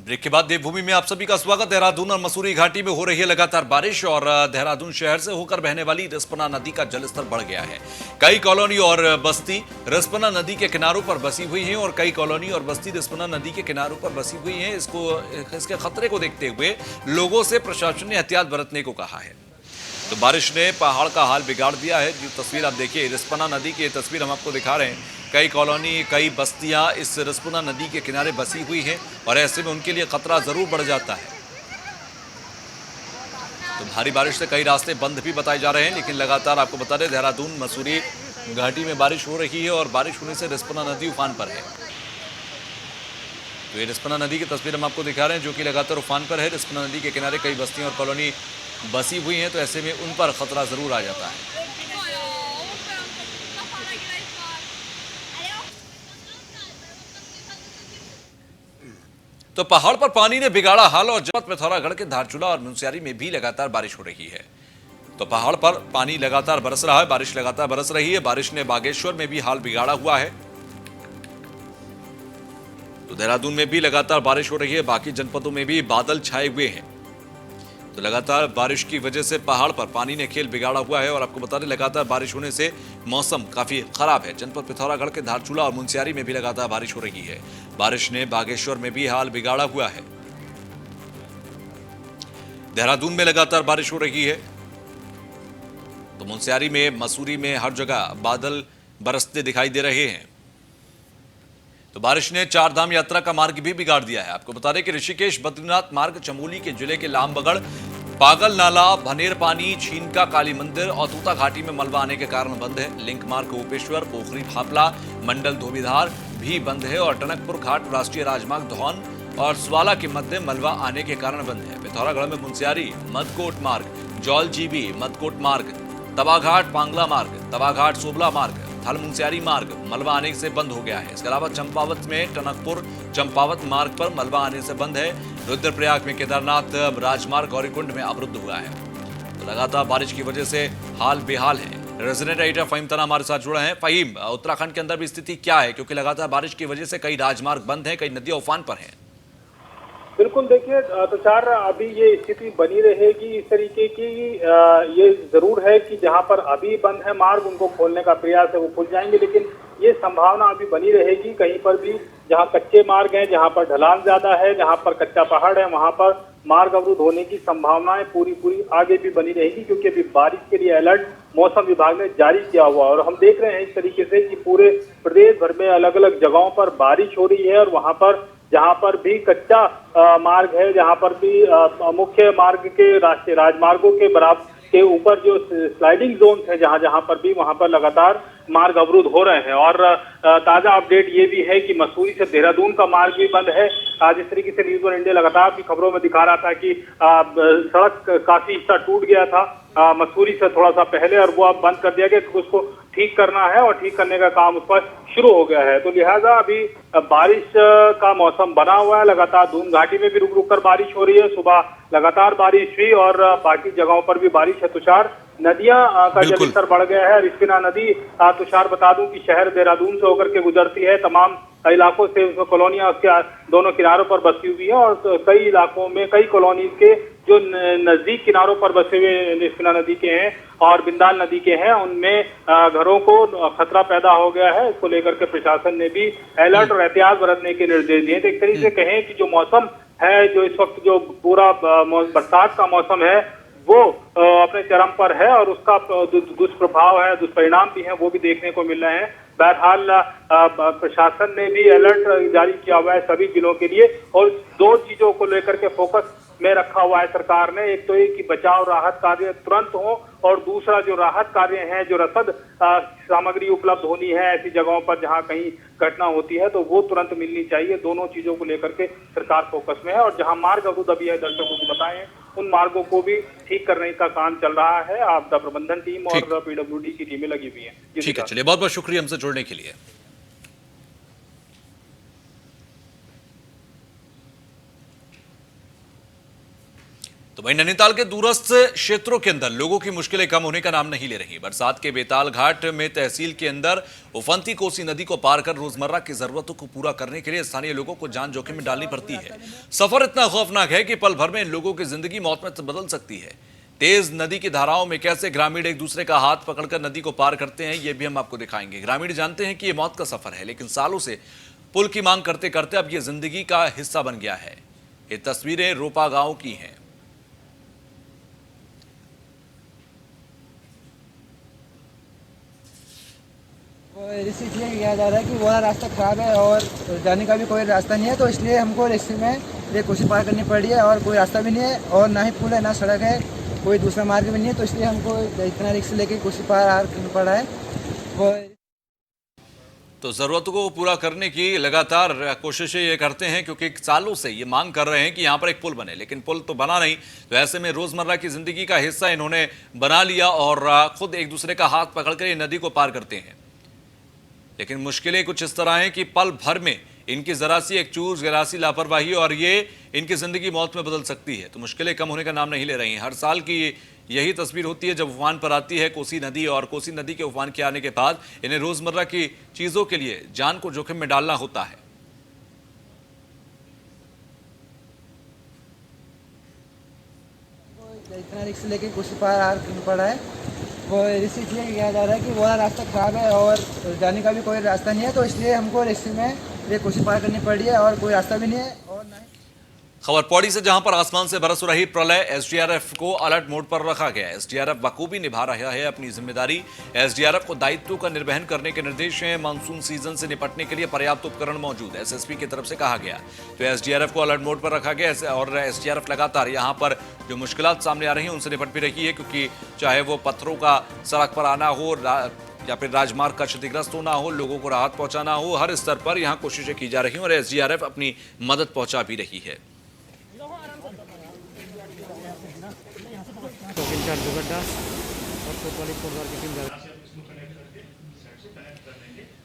Break के बाद देवभूमि में आप सभी का स्वागत। देहरादून और मसूरी घाटी में हो रही है लगातार बारिश और देहरादून शहर से होकर बहने वाली रिस्पना नदी का जलस्तर बढ़ गया है। कई कॉलोनी और बस्ती रिस्पना नदी के किनारों पर बसी हुई हैं और कई कॉलोनी और बस्ती रिस्पना नदी के किनारों पर बसी हुई हैं। इसके खतरे को देखते हुए लोगों से प्रशासन ने एहतियात बरतने को कहा है। तो बारिश ने पहाड़ का हाल बिगाड़ दिया है। जो तस्वीर आप देखिए, रिस्पना नदी की तस्वीर हम आपको दिखा रहे हैं। कई कॉलोनी, कई बस्तियां इस रिस्पना नदी के किनारे बसी हुई हैं और ऐसे में उनके लिए खतरा जरूर बढ़ जाता है। तो भारी बारिश से कई रास्ते बंद भी बताए जा रहे हैं, लेकिन लगातार आपको बता दें देहरादून मसूरी घाटी में बारिश हो रही है और बारिश होने से रिस्पना नदी उफान पर है। तो ये रिस्पना नदी की तस्वीर हम आपको दिखा रहे हैं जो कि लगातार उफान पर है। रिस्पना नदी के किनारे कई बस्तियां और कॉलोनी बसी हुई हैं, तो ऐसे में उन पर खतरा जरूर आ जाता है। तो पहाड़ पर पानी ने बिगाड़ा हाल और जनपद पिथौरागढ़ के धारचूला और मुनस्यारी में भी लगातार बारिश हो रही है। तो पहाड़ पर पानी लगातार बरस रहा है, बारिश लगातार बरस रही है। बारिश ने बागेश्वर में भी हाल बिगाड़ा हुआ है। तो देहरादून में भी लगातार बारिश हो रही है, बाकी जनपदों में भी बादल छाए हुए हैं। तो लगातार बारिश की वजह से पहाड़ पर पानी ने खेल बिगाड़ा हुआ है और आपको बता दें लगातार बारिश होने से मौसम काफी खराब है। जनपद पिथौरागढ़ के धारचूला और मुनस्यारी में भी लगातार बारिश हो रही है। बारिश ने बागेश्वर में भी हाल बिगाड़ा हुआ है। देहरादून में लगातार बारिश हो रही है। तो मुनस्यारी में, मसूरी में हर जगह बादल बरसते दिखाई दे रहे हैं। तो बारिश ने चार धाम यात्रा का मार्ग भी बिगाड़ दिया है। आपको बता दें कि ऋषिकेश बद्रीनाथ मार्ग चमोली के जिले के लामबगड़, पागल नाला, भनेर पानी, छीनका काली मंदिर और तूता घाटी में मलबा आने के कारण बंद है। लिंक मार्ग गोपेश्वर, पोखरी भापला, मंडल धोबीधार भी बंद है और टनकपुर घाट राष्ट्रीय राजमार्ग धौन और स्वाला के मध्य मलबा आने के कारण बंद है। पिथौरागढ़ में मुनस्यारी, मदकोट मार्ग, जौल जीबी, मदकोट मार्ग, तबाघाट पांगला मार्ग, तबाघाट सोबला मार्ग, थल मुनस्यारी मार्ग मलबा आने से बंद हो गया है। इसके अलावा चंपावत में टनकपुर चंपावत मार्ग पर मलबा आने से बंद है। रुद्रप्रयाग में केदारनाथ राजमार्ग गौरीकुंड में अवरुद्ध हुआ है। तो लगातार बारिश की वजह से हाल बेहाल है। रेजिडेंट एडिटर फहीम तना हमारे साथ जुड़े हैं। फहीम, उत्तराखंड के अंदर भी स्थिति क्या है, क्योंकि लगातार बारिश की वजह से कई राजमार्ग बंद हैं, कई नदियां उफान पर हैं। बिल्कुल, देखिए तुषार, अभी ये स्थिति बनी रहेगी इस तरीके की। ये जरूर है कि जहां पर अभी बंद है मार्ग, उनको खोलने का प्रयास है, वो खुल जाएंगे, लेकिन ये संभावना अभी बनी रहेगी। कहीं पर भी जहां कच्चे मार्ग हैं, जहां पर ढलान ज्यादा है, जहां पर कच्चा पहाड़ है, वहां पर मार्ग अवरुद्ध होने की संभावनाएं पूरी आगे भी बनी रहेगी, क्योंकि अभी बारिश के लिए अलर्ट मौसम विभाग ने जारी किया हुआ। और हम देख रहे हैं इस तरीके से कि पूरे प्रदेश भर में अलग अलग जगहों पर बारिश हो रही है और वहां पर जहां पर भी कच्चा मार्ग है, जहां पर भी मुख्य मार्ग के राष्ट्रीय राजमार्गों के बराबर के ऊपर जो स्लाइडिंग जोन है, जहां जहां पर भी वहां पर लगातार मार्ग अवरुद्ध हो रहे हैं। और ताजा अपडेट ये भी है कि मसूरी से देहरादून का मार्ग भी बंद है। जिस तरीके से न्यूज वन इंडिया लगातार भी खबरों में दिखा रहा था कि सड़क काफी हिस्सा टूट गया था मसूरी से थोड़ा सा पहले, और वो अब बंद कर दिया गया क्योंकि उसको ठीक करना है और ठीक करने का काम उस पर शुरू हो गया है। तो लिहाजा अभी बारिश का मौसम बना हुआ है। लगातार दून घाटी में भी रुक रुक कर बारिश हो रही है। सुबह लगातार बारिश हुई और बाकी जगहों पर भी बारिश है। तुषार, नदियां का जलस्तर बढ़ गया है। रिस्पना नदी, तुषार बता दूं कि शहर देहरादून से होकर के गुजरती है। तमाम इलाकों से उसमें कॉलोनियां उसके दोनों किनारों पर बसी हुई है और कई इलाकों में, कई कॉलोनी के जो नजदीक किनारों पर बसे हुए रिस्पना नदी के हैं और बिंदाल नदी के हैं, उनमें घरों को खतरा पैदा हो गया है। इसको लेकर के प्रशासन ने भी अलर्ट और एहतियात बरतने के निर्देश दिए। तो एक तरीके से कहें कि जो मौसम है, जो इस वक्त जो पूरा बरसात का मौसम है, वो अपने चरम पर है और उसका दुष्प्रभाव है, दुष्परिणाम भी है, वो भी देखने को मिल रहे हैं। बहरहाल प्रशासन ने भी अलर्ट जारी किया हुआ है सभी जिलों के लिए और दो चीजों को लेकर के फोकस में रखा हुआ है सरकार ने। एक तो ये कि बचाव राहत कार्य तुरंत हो और दूसरा जो राहत कार्य है, जो रसद सामग्री उपलब्ध होनी है ऐसी जगहों पर जहां कहीं घटना होती है, तो वो तुरंत मिलनी चाहिए। दोनों चीजों को लेकर के सरकार फोकस में है और जहां मार्ग अवरुद्ध अभी है, दर्शकों को बताएं, उन मार्गों को भी ठीक करने का काम चल रहा है। आपदा प्रबंधन टीम और पीडब्ल्यूडी की टीमें लगी हुई हैं। ठीक है, चलिए, बहुत बहुत शुक्रिया हमसे जुड़ने के लिए। तो वहीं नैनीताल के दूरस्थ क्षेत्रों के अंदर लोगों की मुश्किलें कम होने का नाम नहीं ले रही। बरसात के बेताल घाट में तहसील के अंदर उफनती कोसी नदी को पार कर रोजमर्रा की जरूरतों को पूरा करने के लिए स्थानीय लोगों को जान जोखिम में डालनी पड़ती है। सफर इतना खौफनाक है कि पल भर में इन लोगों की जिंदगी मौत में बदल सकती है। तेज नदी की धाराओं में कैसे ग्रामीण एक दूसरे का हाथ पकड़कर नदी को पार करते हैं, ये भी हम आपको दिखाएंगे। ग्रामीण जानते हैं कि ये मौत का सफर है, लेकिन सालों से पुल की मांग करते करते अब ये जिंदगी का हिस्सा बन गया है। ये तस्वीरें रोपा गांव की हैं। इसलिए किया जा रहा है कि वो वाला रास्ता खराब है और जाने का भी कोई रास्ता नहीं है, तो इसलिए हमको रिक्शे में ये कोसी पार करनी पड़ रही है और कोई रास्ता भी नहीं है और ना ही पुल है ना सड़क है, कोई दूसरा मार्ग भी नहीं है, तो इसलिए हमको इतना रिक्शा लेके कोसी पार करना पड़ा है। वो तो जरूरतों को पूरा करने की लगातार कोशिशें ये करते हैं, क्योंकि सालों से ये मांग कर रहे हैं कि यहाँ पर एक पुल बने, लेकिन पुल तो बना नहीं। तो ऐसे में रोजमर्रा की जिंदगी का हिस्सा इन्होंने बना लिया और खुद एक दूसरे का हाथ पकड़कर ये नदी को पार करते हैं। लेकिन मुश्किलें कुछ इस तरह हैं कि पल भर में इनकी जरा सी एक चूक, जरा सी लापरवाही और ये इनकी जिंदगी मौत में बदल सकती है। तो मुश्किलें कम होने का नाम नहीं ले रही हैं। हर साल की यही तस्वीर होती है जब उफान पर आती है कोसी नदी, और कोसी नदी के उफान के आने के बाद इन्हें रोजमर्रा की चीजों के लिए जान को जोखिम में डालना होता है। इतना रिक्शा लेके कोसी पार करना पड़ा है। वो इसलिए किया जा रहा है कि वो वाला रास्ता खराब है और जाने का भी कोई रास्ता नहीं है, तो इसलिए हमको रिक्शे में ये कोसी पार करनी पड़ रही है और कोई रास्ता भी नहीं है और ना ही। खबर पौड़ी से, जहां पर आसमान से बरस रही प्रलय, एसडीआरएफ को अलर्ट मोड पर रखा गया। एसडीआरएफ बखूबी निभा रहा है अपनी जिम्मेदारी। एसडीआरएफ को दायित्व का निर्वहन करने के निर्देश हैं। मानसून सीजन से निपटने के लिए पर्याप्त उपकरण मौजूद, एसएसपी की तरफ से कहा गया। तो एसडीआरएफ को अलर्ट मोड पर रखा गया और एसडीआरएफ लगातार यहां पर जो मुश्किलात सामने आ रही हैं उनसे निपट भी रही है, क्योंकि चाहे वो पत्थरों का सड़क पर आना हो या फिर राजमार्ग का क्षतिग्रस्त होना हो, लोगों को राहत पहुंचाना हो, हर स्तर पर यहां कोशिशें की जा रही हैं और एसडीआरएफ अपनी मदद पहुंचा भी रही है।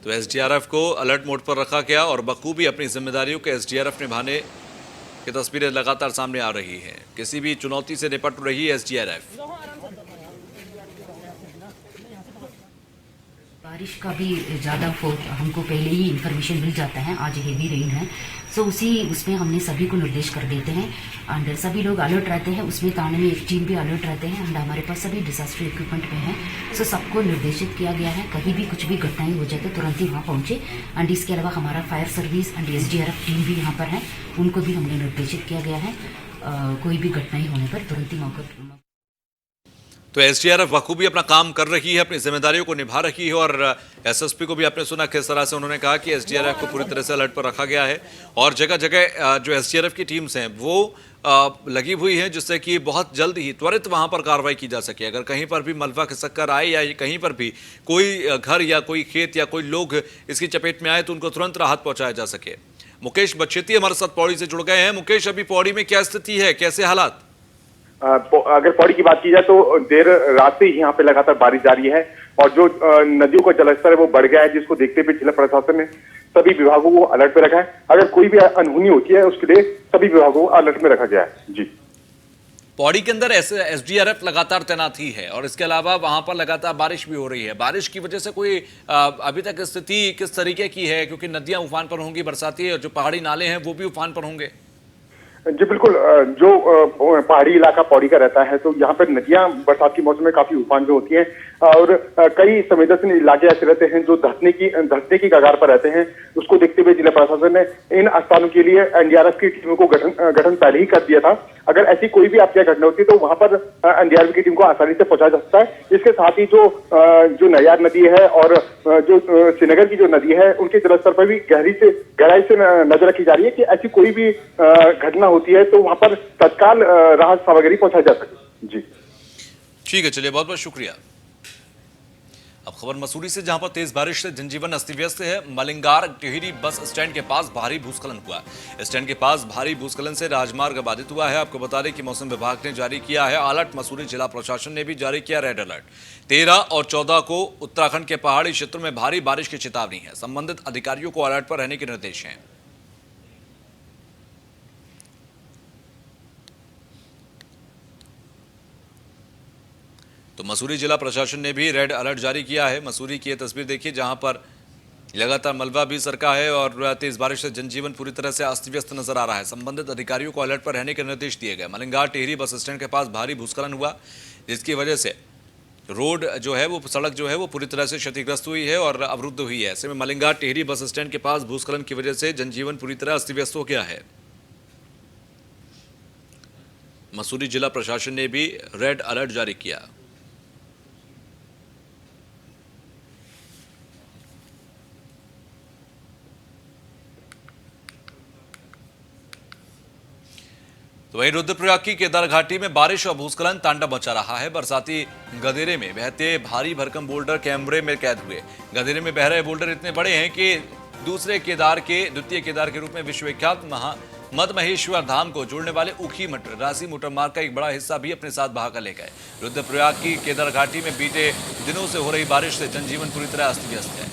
तो एसडीआरएफ को अलर्ट मोड पर रखा गया और बखूबी अपनी जिम्मेदारियों के एसडीआरएफ निभाने की तस्वीरें लगातार सामने आ रही हैं। किसी भी चुनौती से निपट रही है एसडीआरएफ। बारिश का भी ज़्यादा हमको पहले ही इन्फॉर्मेशन मिल जाता है, आज हेवी रेन है, सो उसमें हमने सभी को निर्देश कर देते हैं एंड सभी लोग अलर्ट रहते हैं। उसमें थाने में एक टीम भी अलर्ट रहते हैं एंड हमारे पास सभी डिजास्टर इक्विपमेंट में है, सो सबको निर्देशित किया गया है कहीं भी कुछ भी घटनाएं हो जाए तो तुरंत ही वहाँ पहुंचे। एंड इसके अलावा हमारा fire service and SDRF team भी यहाँ पर है, उनको भी हमने निर्देशित किया गया है कोई भी घटनाएं होने पर तुरंत ही मौका। तो एसडीआरएफ बखूबी अपना काम कर रही है, अपनी जिम्मेदारियों को निभा रही है और एसएसपी को भी आपने सुना किस तरह से उन्होंने कहा कि एसडीआरएफ को पूरी तरह से अलर्ट पर रखा गया है और जगह जगह जो एसडीआरएफ की टीम्स हैं वो लगी हुई हैं, जिससे कि बहुत जल्द ही त्वरित वहां पर कार्रवाई की जा सके। अगर कहीं पर भी मलबा खिसक कर आए या कहीं पर भी कोई घर या कोई खेत या कोई लोग इसकी चपेट में आए तो उनको तुरंत राहत पहुंचाया जा सके। मुकेश बच्छेती हमारे साथ पौड़ी से जुड़ गए हैं। मुकेश, अभी पौड़ी में क्या स्थिति है, कैसे हालात? अगर पौड़ी की बात की जाए तो देर रात से ही यहाँ पे लगातार बारिश जारी है और जो नदियों का जलस्तर है वो बढ़ गया है, जिसको देखते हुए जिला प्रशासन ने सभी विभागों को अलर्ट पे रखा है। अगर कोई भी अनहोनी होती है उसके लिए सभी विभागों को अलर्ट में रखा गया है। जी, पौड़ी के अंदर एसडीआरएफ लगातार तैनात ही है और इसके अलावा वहां पर लगातार बारिश भी हो रही है। बारिश की वजह से कोई अभी तक स्थिति किस तरीके की है, क्योंकि नदियां उफान पर होंगी, बरसाती और जो पहाड़ी नाले हैं वो भी उफान पर होंगे? जी बिल्कुल, जो पहाड़ी इलाका पौड़ी का रहता है तो यहाँ पर नदियां बरसात के मौसम में काफी उफान पे होती हैं और कई संवेदनशील इलाके ऐसे रहते हैं जो धंसने की कगार पर रहते हैं। उसको देखते हुए जिला प्रशासन ने इन स्थानों के लिए एनडीआरएफ की टीमों को गठन पहले ही कर दिया था। अगर ऐसी कोई भी आपत्तियां घटना होती है तो वहां पर एनडीआरएफ की टीम को आसानी से पहुंचाया जा सकता है। इसके साथ ही जो नैयार नदी है और जो श्रीनगर की जो नदी है उनके जलस्तर पर भी गहराई से नजर रखी जा रही है कि ऐसी कोई भी घटना होती है तो वहां पर तत्काल राहत सामग्री पहुंचाई जा सके। जी ठीक है, चलिए बहुत बहुत शुक्रिया। अब खबर मसूरी से, जहां पर तेज बारिश से जनजीवन अस्त व्यस्त है। मलिंगार टिहरी बस स्टैंड के पास भारी भूस्खलन हुआ। स्टैंड के पास भारी भूस्खलन से राजमार्ग बाधित हुआ है। आपको बता दें कि मौसम विभाग ने जारी किया है अलर्ट। मसूरी जिला प्रशासन ने भी जारी किया रेड अलर्ट। 13 और 14 को उत्तराखंड के पहाड़ी क्षेत्रों में भारी बारिश की चेतावनी है। संबंधित अधिकारियों को अलर्ट पर रहने के निर्देश हैं। तो मसूरी जिला प्रशासन ने भी रेड अलर्ट जारी किया है। मसूरी की ये तस्वीर देखिए, जहां पर लगातार मलबा भी सरका है और तेज बारिश से जनजीवन पूरी तरह से अस्त व्यस्त नजर आ रहा है। संबंधित अधिकारियों को अलर्ट पर रहने के निर्देश दिए गए। मलिंगा टेहरी बस स्टैंड के पास भारी भूस्खलन हुआ, जिसकी वजह से रोड जो है वो सड़क जो है वो पूरी तरह से क्षतिग्रस्त हुई है और अवरुद्ध हुई है। ऐसे में मलिंगा टेहरी बस स्टैंड के पास भूस्खलन की वजह से जनजीवन पूरी तरह अस्त व्यस्त हो गया है। मसूरी जिला प्रशासन ने भी रेड अलर्ट जारी किया। तो वहीं रुद्रप्रयाग की केदार घाटी में बारिश और भूस्खलन तांडव मचा रहा है। बरसाती गदेरे में बहते भारी भरकम बोल्डर कैमरे में कैद हुए। गदेरे में बह रहे बोल्डर इतने बड़े हैं कि द्वितीय केदार के रूप में विश्वविख्यात मदमहेश्वर धाम को जोड़ने वाले उखी मठ राशि मोटर मार्ग का एक बड़ा हिस्सा भी अपने साथ बहाकर ले गए। रुद्रप्रयाग की केदार घाटी में बीते दिनों से हो रही बारिश से जनजीवन पूरी तरह अस्त व्यस्त है।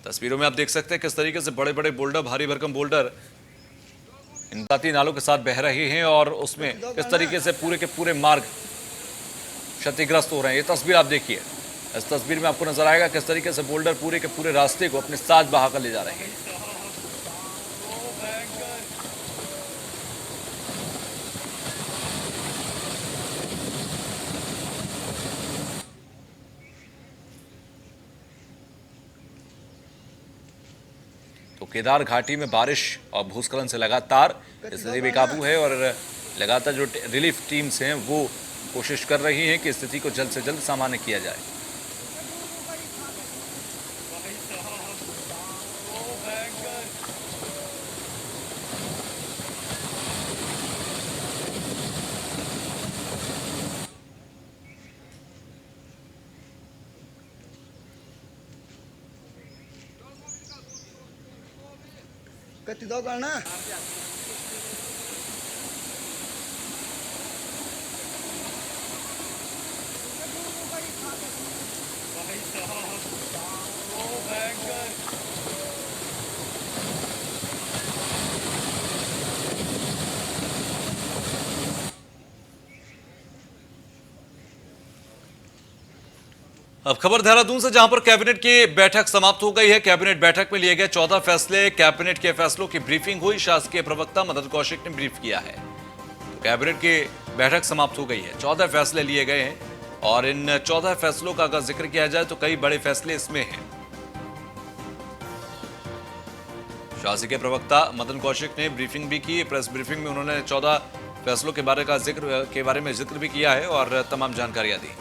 तस्वीरों में आप देख सकते हैं किस तरीके से बड़े बड़े बोल्डर, भारी भरकम बोल्डर इन ताती नालों के साथ बह रहे हैं और उसमें किस तरीके से पूरे के पूरे मार्ग क्षतिग्रस्त हो रहे हैं। ये तस्वीर आप देखिए, इस तस्वीर में आपको नजर आएगा किस तरीके से बोल्डर पूरे के पूरे रास्ते को अपने साथ बहाकर ले जा रहे हैं। तो केदार घाटी में बारिश और भूस्खलन से लगातार स्थिति बेकाबू है और लगातार जो रिलीफ टीम्स हैं वो कोशिश कर रही हैं कि स्थिति को जल्द से जल्द सामान्य किया जाए। कति दो करना अब खबर देहरादून से, जहां पर कैबिनेट की बैठक समाप्त हो गई है। कैबिनेट बैठक में लिए गए 14 फैसले, कैबिनेट के फैसलों की ब्रीफिंग हुई। शासकीय प्रवक्ता मदन कौशिक ने ब्रीफ किया है। तो कैबिनेट की बैठक समाप्त हो गई है, 14 फैसले लिए गए हैं और इन 14 फैसलों का अगर जिक्र किया जाए तो कई बड़े फैसले इसमें हैं। शासकीय प्रवक्ता मदन कौशिक ने ब्रीफिंग भी की। प्रेस ब्रीफिंग में उन्होंने 14 फैसलों के बारे में जिक्र भी किया है और तमाम जानकारियां दी।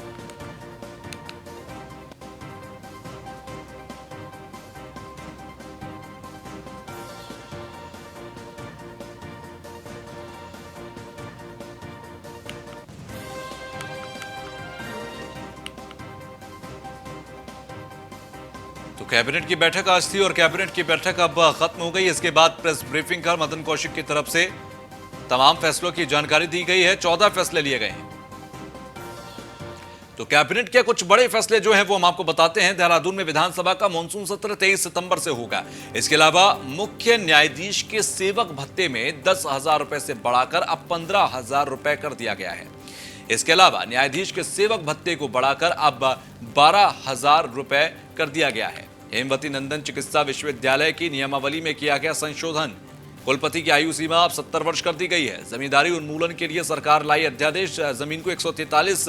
तो कैबिनेट की बैठक आज थी और कैबिनेट की बैठक अब खत्म हो गई। इसके बाद प्रेस ब्रीफिंग कर मदन कौशिक की तरफ से तमाम फैसलों की जानकारी दी गई है। 14 फैसले लिए गए हैं। तो कैबिनेट के कुछ बड़े फैसले जो हैं वो हम आपको बताते हैं। देहरादून में विधानसभा का मॉनसून सत्र 23 सितंबर से होगा। इसके अलावा मुख्य न्यायाधीश के सेवक भत्ते में 10,000 रुपए से बढ़ाकर अब 15,000 रुपए कर दिया गया है। इसके अलावा न्यायाधीश के सेवक भत्ते को बढ़ाकर अब 12,000 रुपए कर दिया गया है। हेमवती नंदन चिकित्सा विश्वविद्यालय की नियमावली में किया गया संशोधन। कुलपति की आयु सीमा अब 70 वर्ष कर दी गई है। जमींदारी उन्मूलन के लिए सरकार लाई अध्यादेश। जमीन को 143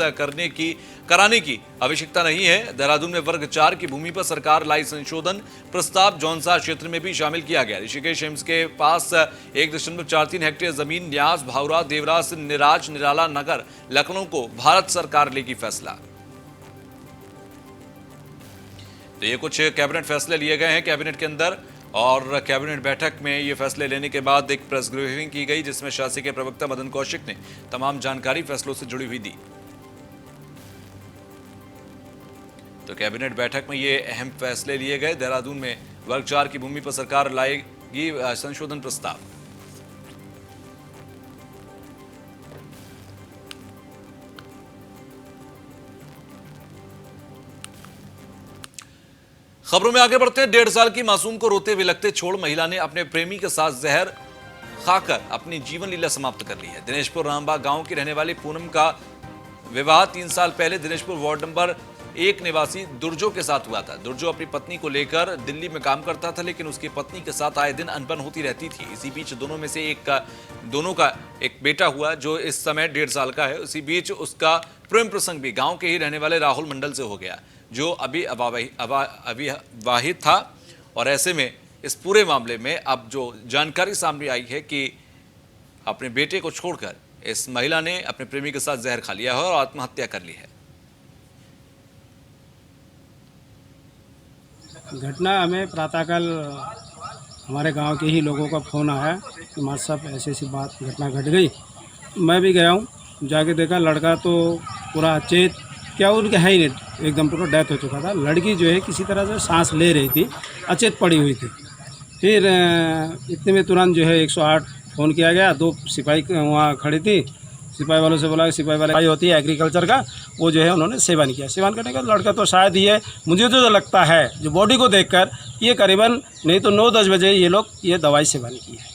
कराने की आवश्यकता नहीं है। देहरादून में वर्ग 4 की भूमि पर सरकार लाई संशोधन। प्रस्ताव जौनसार क्षेत्र में भी शामिल किया गया। ऋषिकेश एम्स के पास 1.43 हेक्टेयर जमीन न्यास, भावरा, देवरास, निराज, निराला नगर, लखनऊ को भारत सरकार लेगी फैसला। तो ये कुछ कैबिनेट फैसले लिए गए हैं कैबिनेट के अंदर और कैबिनेट बैठक में ये फैसले लेने के बाद एक प्रेस ब्रीफिंग की गई जिसमें शासकीय प्रवक्ता मदन कौशिक ने तमाम जानकारी फैसलों से जुड़ी हुई दी। तो कैबिनेट बैठक में ये अहम फैसले लिए गए। देहरादून में वर्ग 4 की भूमि पर सरकार लाएगी संशोधन प्रस्ताव। खबरों में आगे बढ़ते हैं। 1.5 साल की मासूम को रोते बिलखते छोड़ महिला ने अपने प्रेमी के साथ जहर खाकर अपनी जीवन लीला समाप्त कर ली है। दिनेशपुर रामबाग गांव की रहने वाली पूनम का विवाह 3 साल पहले दिनेशपुर वार्ड नंबर 1 निवासी दुर्जो के साथ हुआ था। दुर्जो अपनी पत्नी को लेकर दिल्ली में काम करता था, लेकिन उसकी पत्नी के साथ आए दिन अनबन होती रहती थी। इसी बीच दोनों का एक बेटा हुआ जो इस समय 1.5 साल का है। उसी बीच उसका प्रेम प्रसंग भी गांव के ही रहने वाले राहुल मंडल से हो गया, जो अभी अविवाहित था। और ऐसे में इस पूरे मामले में अब जो जानकारी सामने आई है कि अपने बेटे को छोड़कर इस महिला ने अपने प्रेमी के साथ जहर खा लिया है और आत्महत्या कर ली है। घटना हमें प्रातःकाल हमारे गांव के ही लोगों का फ़ोन आया कि माँ साहब ऐसी ऐसी बात घटना घट गई। मैं भी गया हूँ, जाके देखा लड़का तो पूरा अचेत, क्या उनके है ही नहीं, एकदम पूरा डेथ हो चुका था। लड़की जो है किसी तरह से सांस ले रही थी, अचेत पड़ी हुई थी। फिर इतने में तुरंत जो है 108 फ़ोन किया गया। 2 सिपाही वहाँ खड़ी थी, सिपाही वालों से बोला, सिपाही वाले भाई होती है एग्रीकल्चर का, वो जो है उन्होंने सेवन किया। सेवन करने का लड़का तो शायद ये, मुझे तो लगता है जो बॉडी को देखकर ये करीबन नहीं तो 9-10 बजे ये लोग ये दवाई सेवन की है।